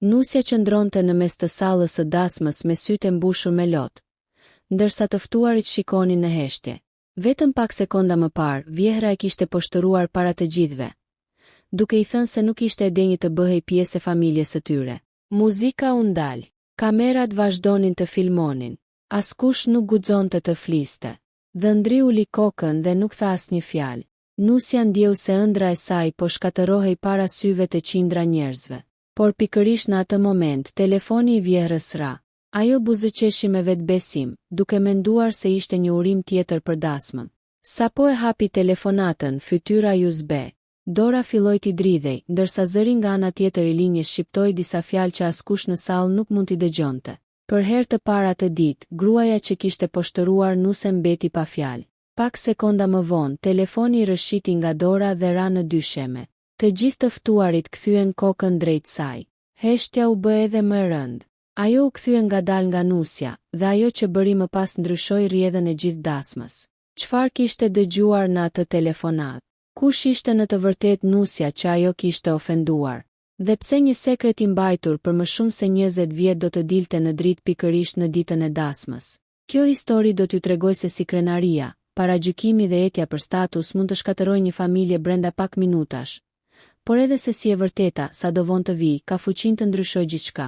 Nusja qëndronte në mes të sallës së dasmës me sytë e mbushur me lot, ndërsa të ftuarit shikonin në heshtje. Vetëm pak sekonda më parë, vjehra e kishte poshtëruar para të gjithëve, duke i thënë se nuk ishte e denjë të bëhej pjesë e familjes së tyre. Muzika u ndal, kamerat vazhdonin të filmonin, askush nuk guxonte të fliste. Dhëndri uli kokën dhe nuk tha asnjë fjalë. Nusja ndjeu se ëndra e saj po shkatërohej para syve të qindra njerëzve. Por pikërisht në atë moment, telefoni i vjehrës ra. Ajo buzëqeshi me vetbesim, duke menduar se ishte një urim tjetër për dasmën. Sapo e hapi telefonatën, fytyra ju zbe. Dora filloi t'i dridhej, ndërsa zëri nga ana tjetër i linjës shqiptoi disa fjalë që askush në sallë nuk mund t'i dëgjonte. Për herë të parë atë ditë, gruaja që kishte poshtëruar nuse mbeti pa fjalë. Pak sekonda më vonë, telefoni i rëshiti nga Dora dhe ra në dysheme. Të gjithë të ftuarit kthyen kokën drejt saj. Heshtja u bë edhe më e rëndë. Ajo u kthye ngadalë nga nusja, dhe ajo që bëri më pas ndryshoi rrjedhën e gjithë dasmës. Çfarë kishte dëgjuar në atë telefonat? Kush ishte në të vërtetë nusja që ajo kishte ofenduar? Dhe pse një sekret i mbajtur për më shumë se 20 vjet do të dilte në dritë pikërisht në ditën e dasmës? Kjo histori do t'ju tregoj se si krenaria, paragjykimi dhe etja për status mund të shkatërrojnë një familje brenda pak minutash. Por edhe se si e vërteta, sa do vonë të vijë, ka fuqinë të ndryshojë gjithçka.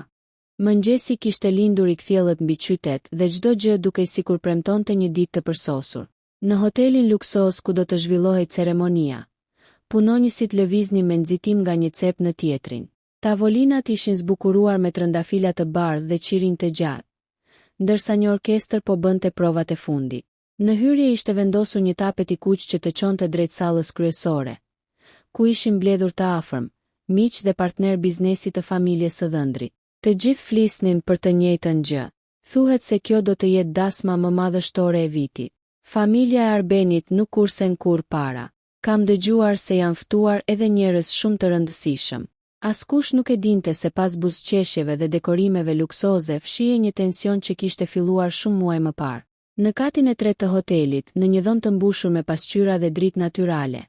Mëngjesi kishte lindur i kthjellët mbi qytet dhe çdo gjë dukej sikur premtonte një ditë të përsosur. Në hotelin luksos ku do të zhvillohej ceremonia, punonjësit lëviznin me nxitim nga një cep në tjetrin. Tavolinat ishin zbukuruar me trëndafila të bardhë dhe qirinj të gjatë, ndërsa një orkestër po bënte provat e fundit. Në hyrje ishte vendosur një tapet i kuq që të çonte drejt sallës kryesore, ku ishin mbledhur të afërm, miq dhe partner biznesi të familjes së Dhëndrit. Të gjithë flisnin për të njëjtën gjë. Thuhet se kjo do të jetë dasma më madhështore e vitit. Familja e Arbenit nuk kursen kur para. Kam dëgjuar se janë ftuar edhe njerëz shumë të rëndësishëm. Askush nuk e dinte se pas buzëqeshjeve dhe dekorimeve luksoze fshihej një tension që kishte filluar shumë muaj më parë. Në katin e tretë të hotelit, në një dhomë të mbushur me pasqyra dhe dritë natyrale,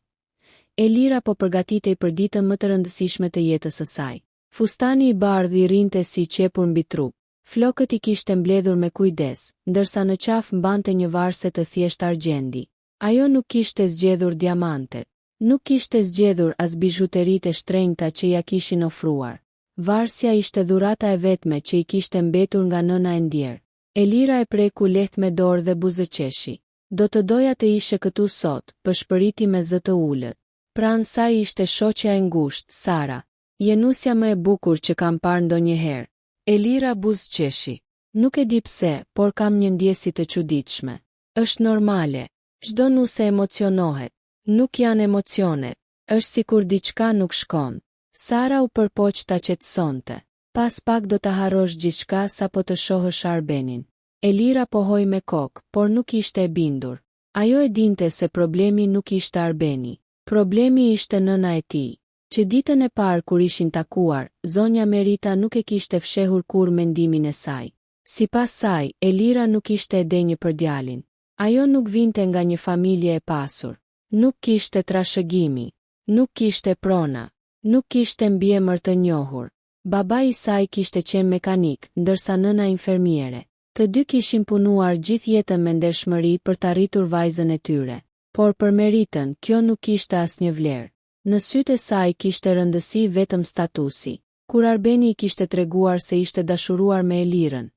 Elira po përgatitej për ditën më të rëndësishme të jetës së saj. Fustani i bardhë i rinte si qepur mbi trup. Flokët i kishte mbledhur me kujdes, ndërsa në qafë mbante një varse të thjeshtë argjendi. Ajo nuk kishte zgjedhur diamantet. Nuk kishte zgjedhur as bizhuteritë e shtrenjta që ja kishin ofruar. Varsja ishte dhurata e vetme që i kishte mbetur nga nëna e ndjer. Elira e preku lehtë me dorë dhe buzëqeshi. Do të doja të ishe këtu sot, pëshpëriti me zë të ulët. Pranë saj ishte shoqja e ngushtë, Sara. Je nusja më e bukur që kam parë ndonjëherë. Elira buzëqeshi. Nuk e di pse, por kam një ndjesi të çuditshme. Është normale. Çdo nuse emocionohet. Nuk janë emocionet. Është sikur diçka nuk shkon. Sara u përpoq ta qetësonte. Pas pak do ta harrosh gjithçka sapo të shohësh Arbenin. Elira pohoi me kokë, por nuk ishte e bindur. Ajo e dinte se problemi nuk ishte Arbeni. Problemi ishte nëna e tij. Që ditën e parë kur ishin takuar, zonja Merita nuk e kishte fshehur kur mendimin e saj. Sipas saj, Elira nuk ishte e denjë për djalin. Ajo nuk vinte nga një familje e pasur. Nuk kishte trashëgimi. Nuk kishte prona. Nuk kishte mbiemër të njohur. Babai i saj kishte qenë mekanik, ndërsa nëna infermiere. Të dy kishin punuar gjithë jetën me ndershmëri për të arritur vajzën e tyre. Por për Meritën, kjo nuk kishte asnjë vlerë. Në sytë e saj kishte rëndësi vetëm statusi. Kur Arbeni i kishte treguar se ishte dashuruar me Elirën,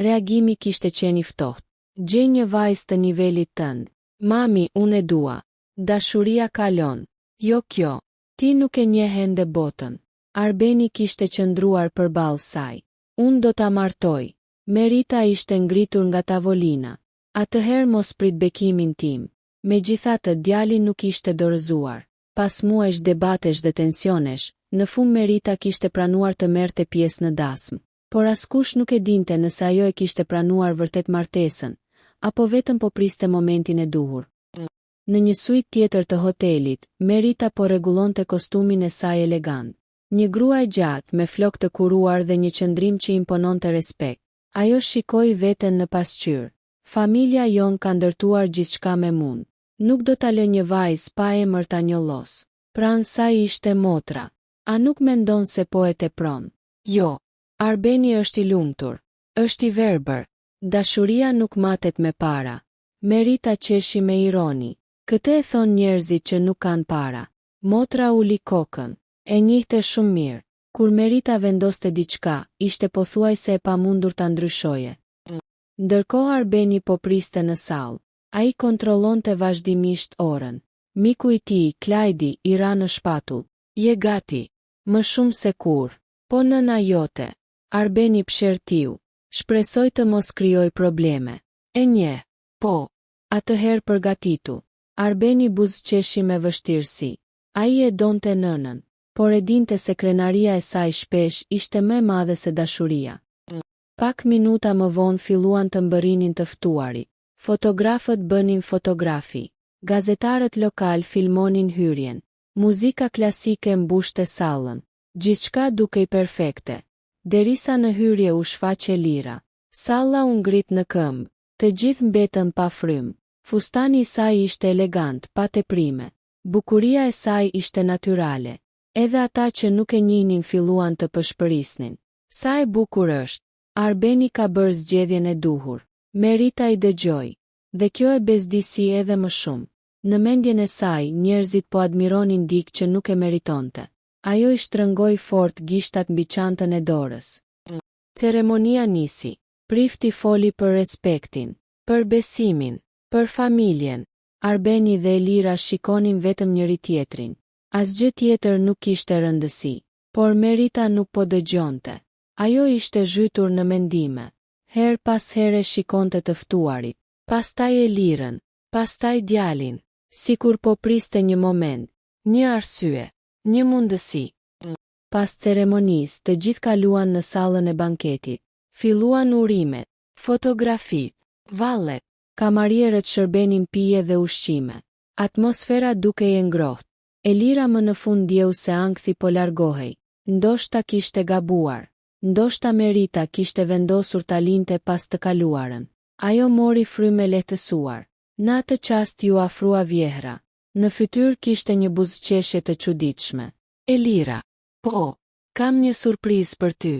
reagimi kishte qenë i ftohtë. Gjej një vajzë të nivelit tënd. Mami, unë e dua. Dashuria kalon. Jo kjo. Ti nuk e njeh ende botën. Arbeni kishte qëndruar përballë saj. Unë do ta martoj. Merita ishte ngritur nga tavolina. Atëherë mos prit bekimin tim. Megjithatë, djali nuk ishte dorëzuar. Pas muajsh debatesh dhe tensionesh, në fund Merita kishte pranuar të merrte pjesë në dasmë. Por askush nuk e dinte nëse ajo e kishte pranuar vërtet martesën, apo vetëm po priste momentin e duhur. Në një suite tjetër të hotelit, Merita po rregullonte kostumin e saj elegant. Një grua e gjatë me flokë të kuruar dhe një qëndrim që impononte respekt. Ajo shikoi veten në pasqyrë. Familja jon ka ndërtuar gjithçka me mund. Nuk do ta lë një vajzë pa emër ta njollos. Pranë saj ishte motra. A nuk mendon se po e tepron? Jo, Arbeni është i lumtur, është i verbër. Dashuria nuk matet me para. Merita qeshi me ironi. Këtë e thon njerëzit që nuk kanë para. Motra uli kokën. E njihte shumë mirë. Kur Merita vendoste diçka, ishte pothuajse e pamundur ta ndryshoje. Ndërkohë Arbeni po priste në sallë. Ai kontrollonte vazhdimisht orën. Miku i tij, Klajdi, i ra në shpatull. Je gati. Më shumë se kur. Po nëna jote. Arbeni pshertiu. Shpresoj të mos krijoj probleme. E nje. Po. Atëherë përgatitu. Arbeni buzëqeshi me vështirësi. Ai e donte nënën, por e dinte se krenaria e saj shpesh ishte më e madhe se dashuria. Pak minuta më vonë filluan të mbërrinin të ftuarit. Fotografët bënin fotografi. Gazetarët lokal filmonin hyrjen. Muzika klasike mbushte sallën. Gjithçka dukej perfekte. Derisa në hyrje u shfaqe Lira. Salla u ngrit në këmbë. Të gjithë mbetën pa frymë. Fustani i saj ishte elegant, pa teprime. Bukuria e saj ishte natyrale. Edhe ata që nuk e njihnin filluan të pëshpërisnin. Sa e bukur është. Arbeni ka bërë zgjedhjen e duhur. Merita i dëgjoi. Dhe kjo e bezdisi edhe më shumë. Në mendjen e saj, njerëzit po admironin dikë që nuk e meritonte. Ajo i shtrëngoi fort gishtat mbi çantën e dorës. Ceremonia nisi. Prifti foli për respektin, për besimin, për familjen. Arbeni dhe Elira shikonin vetëm njëri tjetrin. Asgjë tjetër nuk kishte rëndësi, por Merita nuk po dëgjonte. Ajo ishte zhytur në mendime. Her pas here shikonte të ftuarit, pastaj Elirën, pastaj djalin, sikur po priste një moment, një arsye, një mundësi. Pas ceremonisë, të gjithë kaluan në sallën e banketit. Filluan urimet, fotografi, vallet, kamarierët shërbenin pije dhe ushqime. Atmosfera dukej e ngrohtë. Elira më në fund ndjeu se ankthi po largohej. Ndoshta kishte gabuar. Ndoshta Merita kishte vendosur ta linte pas të kaluarën. Ajo mori frymë lehtësuar. Në atë çast ju afrua vjehra. Në fytyrë kishte një buzëqeshje të çuditshme. Elira, po, kam një surprizë për ty.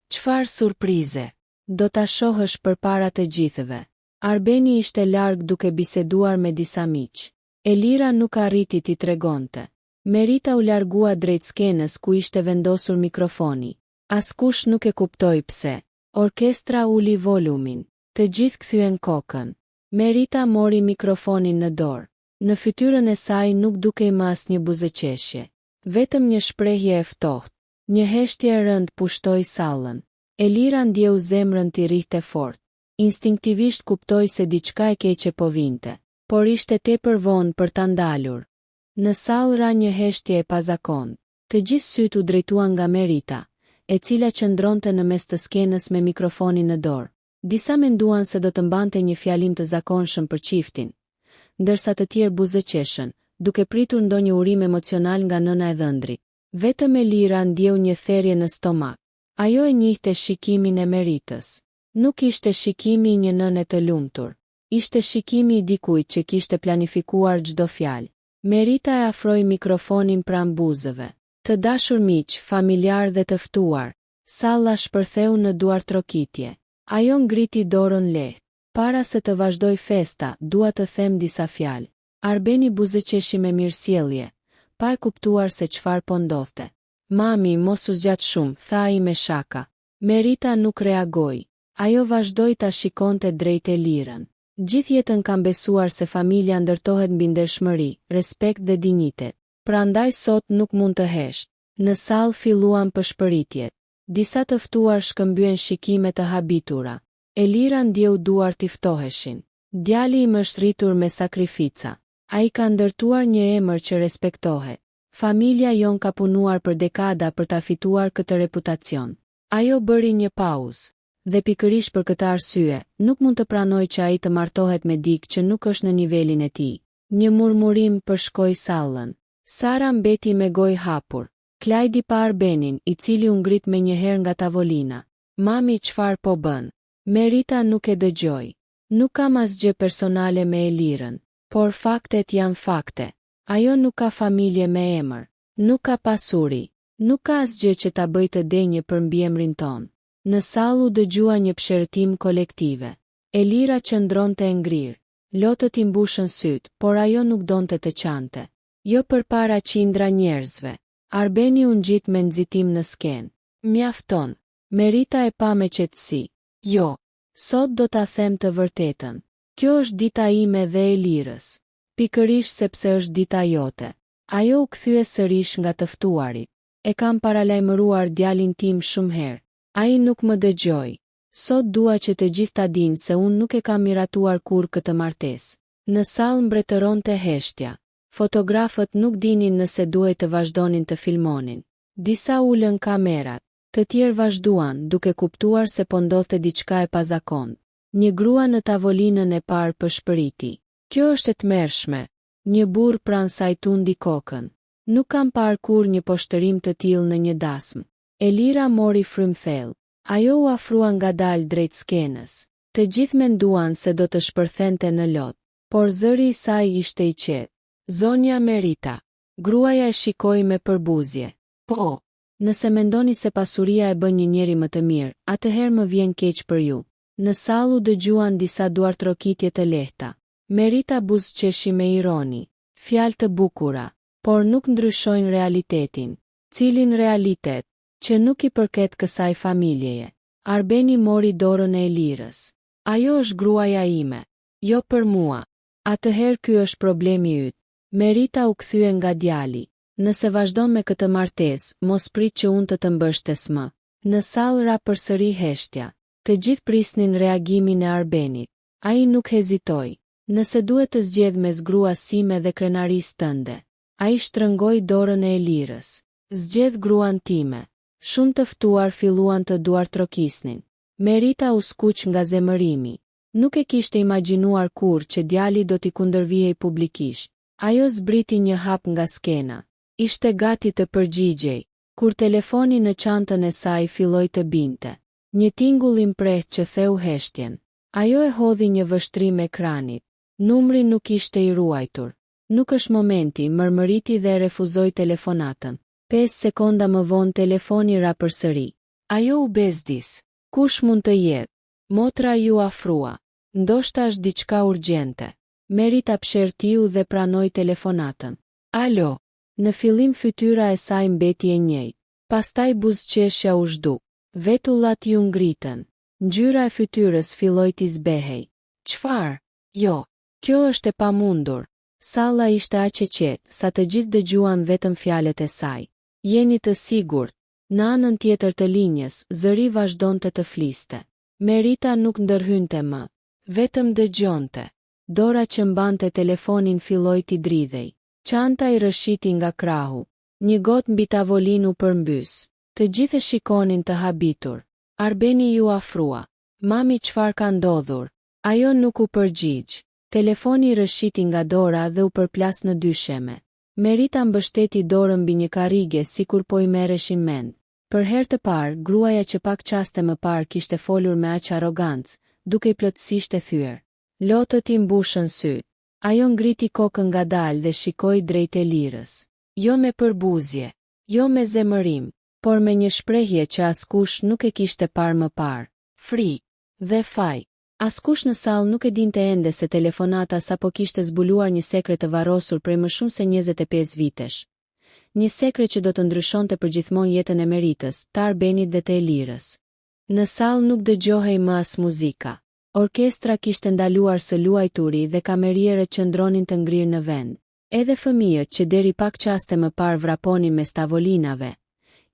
Çfarë surprize? Do ta shohësh përpara të gjithëve. Arbeni ishte larg duke biseduar me disa miq. Elira nuk arriti t'i tregonte. Merita u largua drejt skenës ku ishte vendosur mikrofoni. Askush nuk e kuptoi pse. Orkestra uli volumin. Të gjithë kthyen kokën. Merita mori mikrofonin në dorë. Në fytyrën e saj nuk dukej më asnjë buzëqeshje. Vetëm një shprehje e ftohtë. Një heshtje e rëndë pushtoi sallën. Elira ndjeu zemrën t'i rrihte fort. Instinktivisht kuptoi se diçka e keqe po vinte, por ishte tepër vonë për ta ndalur. Në sallë ra një heshtje e pazakontë. Të gjithë sytë u drejtuan nga Merita, e cila qëndronte në mes të skenës me mikrofonin në dorë. Disa menduan se do të mbante një fjalim të zakonshëm për çiftin, ndërsa të tjerë buzëqeshën, duke pritur ndonjë urim emocional nga nëna e dhëndrit. Vetëm Elira ndjeu një therrje në stomak. Ajo e njihte shikimin e Meritës. Nuk ishte shikimi i një nëne të lumtur. Ishte shikimi i dikujt që kishte planifikuar çdo fjalë. Merita e afroi mikrofonin pranë buzëve. Të dashur miq, familjar dhe të ftuar. Salla shpërtheu në duartrokitje. Ajo ngriti dorën lehtë. Para se të vazhdoj festa, dua të them disa fjalë. Arbeni buzëqeshi me mirësjellje, pa e kuptuar se çfarë po ndodhte. Mami, mos u zgjat shumë, tha ai me shaka. Merita nuk reagoi. Ajo vazhdoi ta shikonte drejt Elirën. Gjithë jetën kam besuar se familja ndërtohet mbi ndershmëri, respekt dhe dinjitet. Prandaj sot nuk mund të hesht. Në sallë filluan pëshpëritjet. Disa të ftuar shkëmbyen shikime të habitura. Elira ndjeu duar t'i ftoheshin. Djali im është rritur me sakrifica. Ai ka ndërtuar një emër që respektohet. Familja jon ka punuar për dekada për ta fituar këtë reputacion. Ajo bëri një pauzë. Dhe pikërisht për këtë arsye, nuk mund të pranoj që ai të martohet me dikë që nuk është në nivelin e tij. Një murmurim përshkoi sallën. Sara mbeti me gojë hapur. Klajdi pa Arbenin, i cili u ngrit me njëherë nga tavolina. Mami, çfarë po bën? Merita nuk e dëgjoi. Nuk kam asgjë personale me Elirën, por faktet janë fakte. Ajo nuk ka familje me emër, nuk ka pasuri, Nuk ka asgjë që ta bëjë të denjë për mbiemrin ton. Në sallë u dëgjua një pshërtim kolektive. Elira qëndronte e ngrirë. Lotët I mbushën syt, por ajo nuk donte të qante. Jo përpara qindra njerëzve. Arbeni u ngjit me nxitim në skenë. Mjafton. Merita e pa me qetësi. Jo. Sot do ta them të vërtetën. Kjo është dita ime dhe e Elirës. Pikërisht sepse është dita jote. Ajo u kthye sërish nga të ftuarit. E kam paralajmëruar djalin tim shumë herë. Ai nuk më dëgjoi. Sot dua që të gjithë ta dinë se unë nuk e kam miratuar kur këtë martesë. Në sallë mbretëronte heshtja. Fotografët nuk dinin nëse duhej të vazhdonin të filmonin. Disa ulën kamerat, të tjerë vazhduan duke kuptuar se po ndodhte diçka e pazakont. Një grua në tavolinën e parë pëshpëriti. Kjo është e tmerrshme. Një burr pranë saj tundi kokën. Nuk kam parë kurrë një poshtërim të tillë në një dasmë. Elira mori frymthell. Ajo u afrua ngadalë drejt skenës. Të gjithë menduan se do të shpërthente në lot, por zëri I saj ishte I qetë. Zonja Merita. Gruaja e shikoi me përbuzje. Po, nëse mendoni se pasuria e bën një njeri më të mirë, atëherë më vjen keq për ju. Në sallë u dëgjuan disa duartrokitje të lehta. Merita buzëqeshi me ironi. Fjalë të bukura, por nuk ndryshojnë realitetin. Cilin realitet? Që nuk I përket kësaj familjeje. Arbeni mori dorën e Elirës. Ajo është gruaja ime. Jo për mua. Atëherë ky është problemi yt. Merita u kthye nga djali. Nëse vazhdon me këtë martesë, mos prit që unë të të mbështes më. Në sallë ra përsëri heshtja. Të gjithë prisnin reagimin e Arbenit. Ai nuk hezitoi. Nëse duhet të zgjedh mes gruas sime dhe krenarisë tënde. Ai shtrëngoi dorën e Elirës. Zgjedh gruan time. Shumë të ftuar filluan të duartrokisnin. Merita u skuq nga zemërimi. Nuk e kishte imagjinuar kurrë që djali do t'i kundërvihej publikisht. Ajo zbriti një hap nga skena. Ishte gati të përgjigjej, kur telefoni në çantën e saj filloi të binte. Një tingull I mpreh që theu heshtjen. Ajo e hodhi një vështrim ekranit. Numri nuk ishte I ruajtur. Nuk është momenti, mërmëriti dhe refuzoi telefonatën. 5 sekonda më vonë telefoni ra përsëri. Ajo u bezdis. Kush mund të jetë? Motra ju afrua. Ndoshta është diçka urgjente. Merita pshertiu dhe pranoi telefonatën. Alo. Në fillim fytyra e saj mbeti e njëjtë. Pastaj buzëqeshja u zhduk. Vetullat ju ngritën. Ngjyra e fytyrës filloi t'i zbehej. Çfarë? Jo. Kjo është e pamundur. Salla ishte aq e qetë sa të gjithë dëgjuan vetëm fjalët e saj. Jeni të sigurt. Në anën tjetër të linjës, zëri vazhdonte të fliste. Merita nuk ndërhynte më. Vetëm dëgjonte. Dora që mbante telefonin filloi t'i dridhej. Çanta I rëshiti nga krahu. Një gotë mbi tavolinë u përmbys. Të gjithë e shikonin të habitur. Arbeni ju afrua. Mami çfarë ka ndodhur? Ajo nuk u përgjigj. Telefoni rëshiti nga Dora dhe u përplas në dysheme. Merita mbështeti dorën mbi një karrige sikur po I merreshin mend. Për herë të parë, gruaja që pak qaste më parë kishte folur me aq arrogancë, duke I plotësisht e thyer. Lotët I mbushën syt. Ajo ngriti kokën ngadalë dhe shikoi drejt Elirës. Jo me përbuzje, jo me zemërim, por me një shprehje që askush nuk e kishte parë më parë. Frikë dhe faj. Askush në sallë nuk e dinte ende se telefonata sapo kishte zbuluar një sekret të varrosur prej më shumë se 25 vitesh. Një sekret që do të ndryshonte përgjithmonë jetën e Meritës, të Arbenit dhe të Elirës. Në sallë nuk dëgjohej më as muzika. Orkestra kishte ndaluar së luajturi dhe kamerierët qëndronin të ngrirë në vend. Edhe fëmijët që deri pak qaste më parë vraponin mes tavolinave,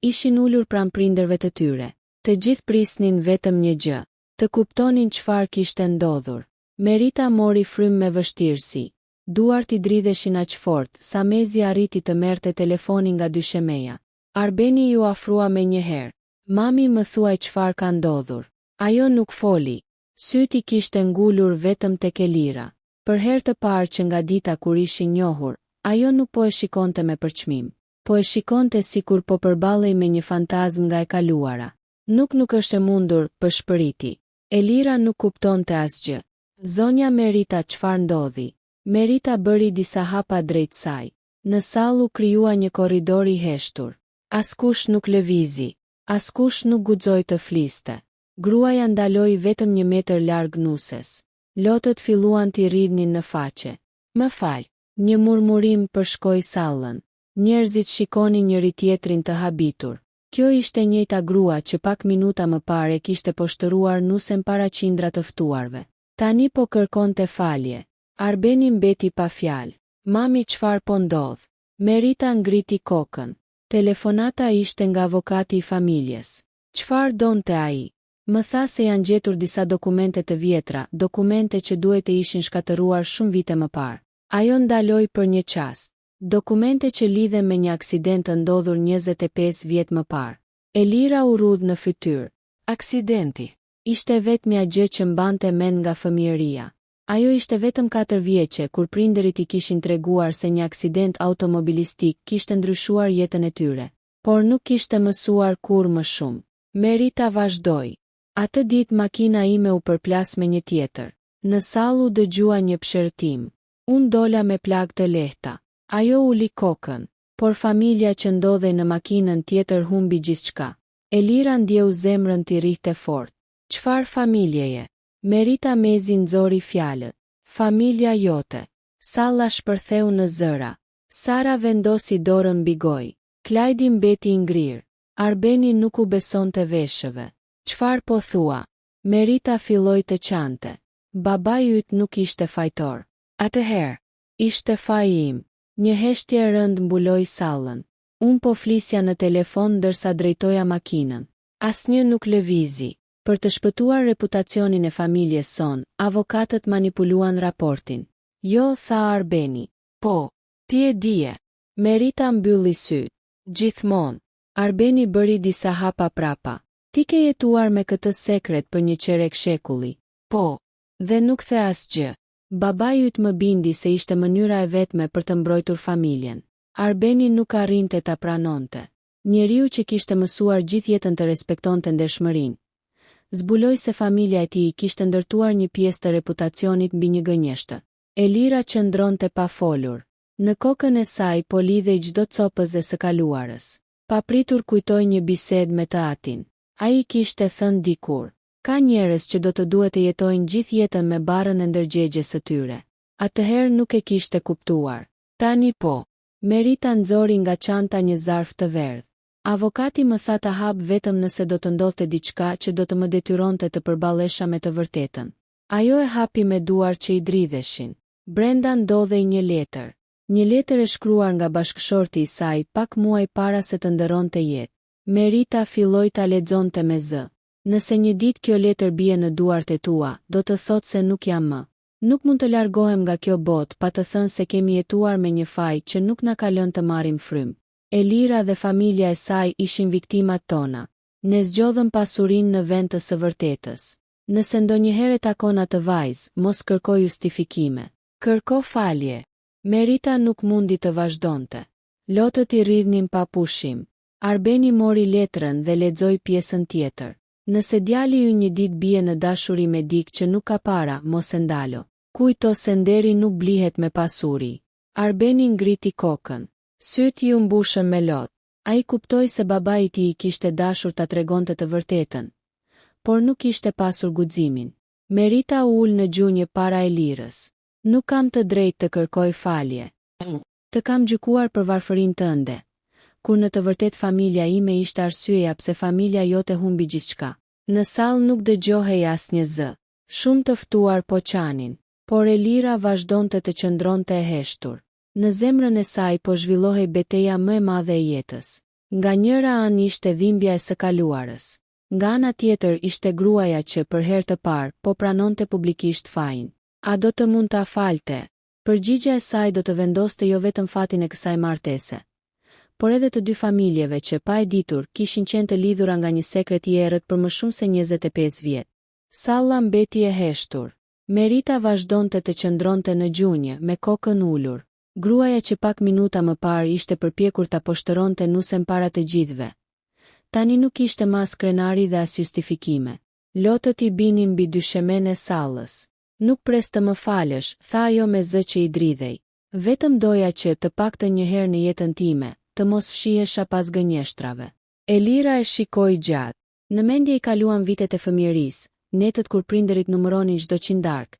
ishin ulur pranë prindërve të tyre. Të gjithë prisnin vetëm një gjë. Të kuptonin çfarë kishte ndodhur. Merita mori frymë me vështirësi. Duart I dridheshin aq fort sa mezi arriti të merrte telefonin nga dyshemeja. Arbeni ju afrua me njëherë. Mami më thuaj çfarë ka ndodhur. Ajo nuk foli. Syti kishte ngulur vetëm tek Elira. Për herë të parë që nga dita kur ishin njohur, ajo nuk po e shikonte me përçmim. Po e shikonte sikur po përballej me një fantazm nga e kaluara. Nuk është e mundur, pëshpëriti. Elira nuk kuptonte asgjë. Zonja Merita çfarë ndodhi? Merita bëri disa hapa drejt saj. Në sallë u krijua një korridor I heshtur. Askush nuk lëvizi, askush nuk guxoi të fliste. Gruaja ndaloi vetëm 1 metër larg nuses. Lotët filluan t'i rridhnin në faqe. Më fal, një murmurim përshkoi sallën. Njerëzit shikonin njëri tjetrin të habitur. Kjo ishte njëjta grua që pak minuta më parë kishte poshtëruar nusen para qindra të ftuarve. Tani po kërkonte falje. Arbeni mbeti pa fjalë. Mami, çfarë po ndodh? Merita ngriti kokën. Telefonata ishte nga avokati i familjes. Çfarë donte ai? Më tha se janë gjetur disa dokumente të vjetra, dokumente që duhet të ishin shkatëruar shumë vite më parë. Ajo ndaloi për një çast. Dokumente që lidhen me një aksident të ndodhur 25 vjet më parë. Elira u rudh në fytyrë. Aksidenti. Ishte vetmja gjë që mbante mend nga fëmijëria. Ajo ishte vetëm 4 vjeçe kur prindërit i kishin treguar se një aksident automobilistik kishte ndryshuar jetën e tyre, por nuk kishte mësuar kur më shumë. Merita vazhdoi. Atë ditë makina ime u përplas me një tjetër. Në sallë u dëgjua një pshërtim. Unë dola me plagë të lehta. Ajo uli kokën, por familja që ndodhej në makinën tjetër humbi gjithçka. Elira ndjeu zemrën t'i rrihte fort. Çfarë familjeje? Merita mezi nxori fjalët. Familja jote. Salla shpërtheu në zëra. Sara vendosi dorën mbi gojë. Klajdi mbeti i ngrirë. Arbeni nuk u besonte veshëve. Çfarë po thua? Merita filloi të qante. Babai yt nuk ishte fajtor. Atëherë, ishte faji im. Një heshtje e rënd mbuloi sallën. Unë po flisja në telefon ndërsa drejtoja makinën. Asnjë nuk lëvizi. Për të shpëtuar reputacionin e familjes son, avokatët manipuluan raportin. Jo, tha Arbeni. Po, ti e dije. Merita mbylli syt. Gjithmonë. Arbeni bëri disa hapa prapa. Ti ke jetuar me këtë sekret për një qerek shekulli. Po, dhe nuk the asgjë. Babai yt më bindi se ishte mënyra e vetme për të mbrojtur familjen. Arbeni nuk arrinte ta pranonte. Njeriu që kishte mësuar gjithë jetën të respektonte ndershmërinë. Zbuloi se familja e tij kishte ndërtuar një pjesë të reputacionit mbi një gënjeshtër. Elira qëndronte pa folur. Në kokën e saj po lidhej çdo copëze së kaluarës. Papritur kujtoi një bisedë me të atin. Ai kishte thënë dikur. Ka njerëz që do të duhet të jetojnë gjithë jetën me barrën e ndërgjegjes së tyre. Atëherë nuk e kishte kuptuar. Tani po. Merita nxori nga çanta një zarf të verdhë. Avokati më tha ta hap vetëm nëse do të ndodhte diçka që do të më detyronte të përballesha me të vërtetën. Ajo e hapi me duar që i dridheshin. Brenda ndodhej një letër. Një letër e shkruar nga bashkëshorti i saj pak muaj para se të ndëronte jetë. Merita filloi ta lexonte me zë. Nëse një ditë kjo letër bie në duart e tua, do të thotë se nuk jam më. Nuk mund të largohem nga kjo botë pa të thënë se kemi jetuar me një faj që nuk na ka lënë të marrim frymë. Elira dhe familja e saj ishin viktimat tona. Ne zgjodhëm pasurinë në vend të së vërtetës. Nëse ndonjëherë takon atë vajzë, mos kërko justifikime. Kërko falje. Merita nuk mundi të vazhdonte. Lotët i rridhnin pa pushim. Arbeni mori letrën dhe lexoi pjesën tjetër. Nëse djali ju një ditë bie në dashuri me dikë që nuk ka para, mos e ndalo. Kujto se nderi nuk blihet me pasuri. Arbeni ngriti kokën. Syt ju mbushën me lot. Ai kuptoi se babai i tij kishte dashur ta tregonte të vërtetën, por nuk kishte pasur guximin. Merita u ul në gjunjë para Elirës. Nuk kam të drejtë të kërkoj falje. Të kam gjykuar për varfërinë tënde. Kur në të vërtet familja ime ishte arsyeja pse familja jote humbi gjithçka. Në sallë nuk dëgjohej asnjë zë. Shumë të ftuar po qanin, por Elira vazhdonte të qëndronte e heshtur. Në zemrën e saj po zhvillohej betejë më e madhe e jetës. Nga njëra anë ishte dhimbja e së kaluarës. Nga ana tjetër ishte gruaja që për herë të parë po pranonte publikisht fajin. A do të mund ta falte? Përgjigjja e saj do të vendoste jo vetëm fatin e kësaj martese, por edhe të dy familjeve që pa e ditur kishin qenë të lidhura nga një sekret i errët për më shumë se 25 vjet. Salla mbeti e heshtur. Merita vazhdonte të qëndronte në gjunjë me kokën ulur. Gruaja që pak minuta më parë ishte përpjekur ta poshtëronte nusen para të gjithëve. Tani nuk ishte më as krenari dhe as justifikime. Lotët i binin mbi dyshemen e sallës. Nuk pres të më falësh, tha ajo me zë që i dridhej. Vetëm doja që të paktën një herë në jetën time, të mos fshihesha pas gënjeshtrave. Elira e shikoi gjatë. Në mendje I kaluan vitet e fëmijërisë, netët kur prindërit numëronin çdo qindark,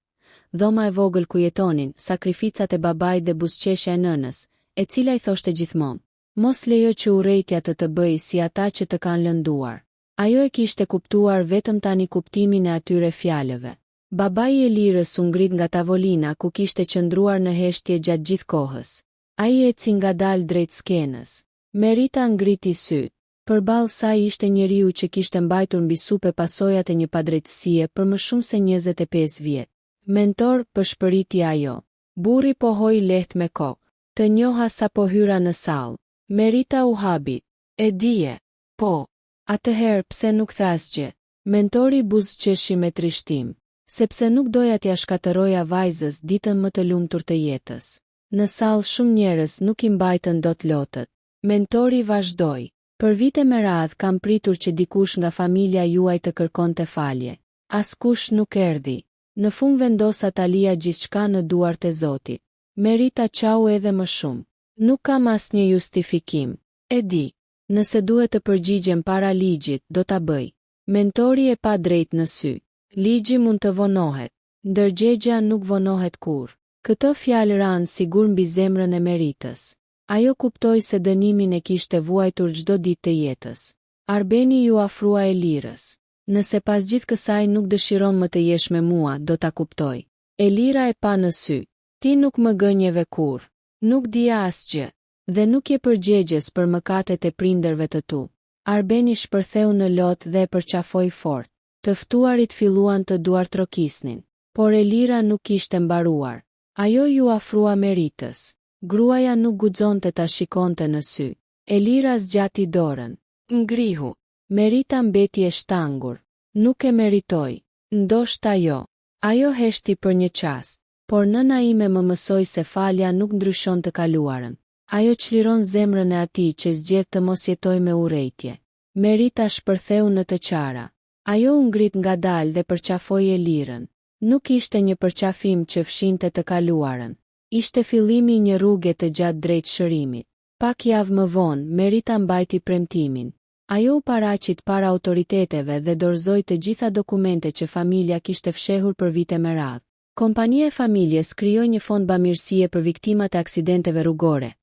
dhoma e vogël ku jetonin, sakrificat e babait dhe buzëqeshja e nënës, e cila I thoshte gjithmonë: "Mos lejo që urrejtja të bëj si ata që të kanë lënduar." Ajo e kishte kuptuar vetëm tani kuptimin e atyre fjalëve. Babai I Elirës u ngrit nga tavolina ku kishte qëndruar në heshtje gjatë gjithë kohës. Ai eci ngadalë drejt skenës. Merita ngriti syt. Përballë saj ishte njeriu që kishte mbajtur mbi supe pasojat e një padrejtësie për më shumë se 25 vjet. "Mentor," përshpëriti ajo. Burri pohoi lehtë me kokë. "Të njoha sapo hyra në sallë." Merita u habi. "E dije." "Po." "Atëherë pse nuk the asgjë?" Mentori buzëqeshi me trishtim. "Sepse nuk doja t'ja shkatëroja vajzës ditën më të lumtur të jetës." Në sallë shumë njerëz nuk I mbajtën dot lotët. Mentori vazhdoi. "Për vite me radhë kam pritur që dikush nga familja juaj të kërkonte falje. Askush nuk erdhi. Në fund vendosa ta lija gjithçka në duart e Zotit." Merita qau edhe më shumë. "Nuk kam asnjë justifikim. E di. Nëse duhet të përgjigjem para ligjit, do ta bëj." Mentori e pa drejt në sy. "Ligji mund të vonohet, ndërgjegja nuk vonohet kurrë." Këto fjalë ranë sigur mbi zemrën e Meritës. Ajo kuptoi se dënimin e kishte vuajtur çdo ditë të jetës. Arbeni ju afrua Elirës. "Nëse pas gjithë kësaj nuk dëshiron më të jesh me mua, do ta kuptoj." Elira e pa në sy. "Ti nuk më gënjeve kurrë. Nuk dija asgjë. Dhe nuk je përgjegjës për mëkatet e prindërve të tu." Arbeni shpërtheu në lotë dhe e përqafoi fort. Të ftuarit filluan të duartrokisnin, por Elira nuk kishte mbaruar. Ajo ju afrua Meritës. Gruaja nuk guxonte ta shikonte në sy. Elira zgjati dorën. Ngrihu. Merita mbeti e shtangur. "Nuk e meritoj." "Ndoshta jo." Ajo heshti për një çast, por nëna ime më mësoi se falja nuk ndryshon të kaluarën. Ajo çliron zemrën e atij që zgjedh të mos jetoj me urrejtje. Merita shpërtheu në të qara. Ajo u ngrit ngadalë dhe përqafoi Elirën. Nuk ishte një përqafim që fshinte të kaluarën. Ishte fillimi I një rruge të gjatë drejt shërimit. Pak javë më vonë, Merita mbajti premtimin. Ajo u paraqit para autoriteteve dhe dorëzoi të gjitha dokumente që familja kishte fshehur për vite me radhë. Kompania e familjes krijoi një fond bamirësie për viktimat e aksidenteve rrugore,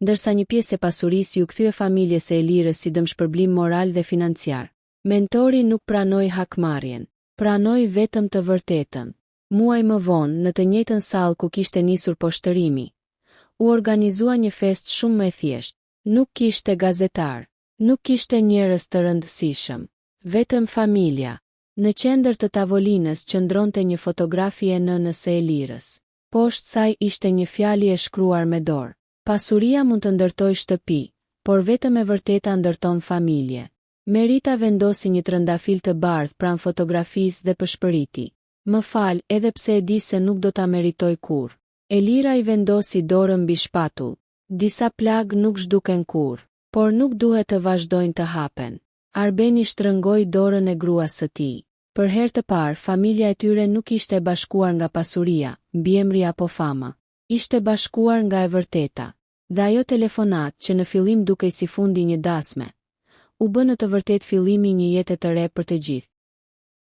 ndërsa një pjesë e pasurisë u kthye familjes së Elirës si dëmshpërblim moral dhe financiar. Mentori nuk pranoi hakmarrjen, pranoi vetëm të vërtetën. Muaj më vonë, në të njëjtën sallë ku kishte nisur poshtërimi, u organizua një festë shumë më e thjeshtë. Nuk kishte gazetar, nuk kishte njerëz të rëndësishëm, vetëm familja. Në qendër të tavolinës qëndronte një fotografi e nënës së Elirës. Poshtë saj ishte një fjalë e shkruar me dorë. "Pasuria mund të ndërtojë shtëpi, por vetëm e vërteta ndërton familje." Merita vendosi një trëndafil të bardhë pranë fotografisë dhe përshpëriti. "Më fal, edhe pse e di se nuk do ta meritoj kurrë." Elira I vendosi dorën mbi shpatull. "Disa plag nuk zhduken kurrë, por nuk duhet të vazhdojnë të hapen." Arbeni shtrëngoi dorën e gruas së tij. Për herë të parë, familja e tyre nuk ishte bashkuar nga pasuria, mbiemri apo fama. Ishte bashkuar nga e vërteta. Dhe ajo telefonat, që në fillim dukej si fundi një dasme, u bë në të vërtetë fillimi një jete të re për të gjithë.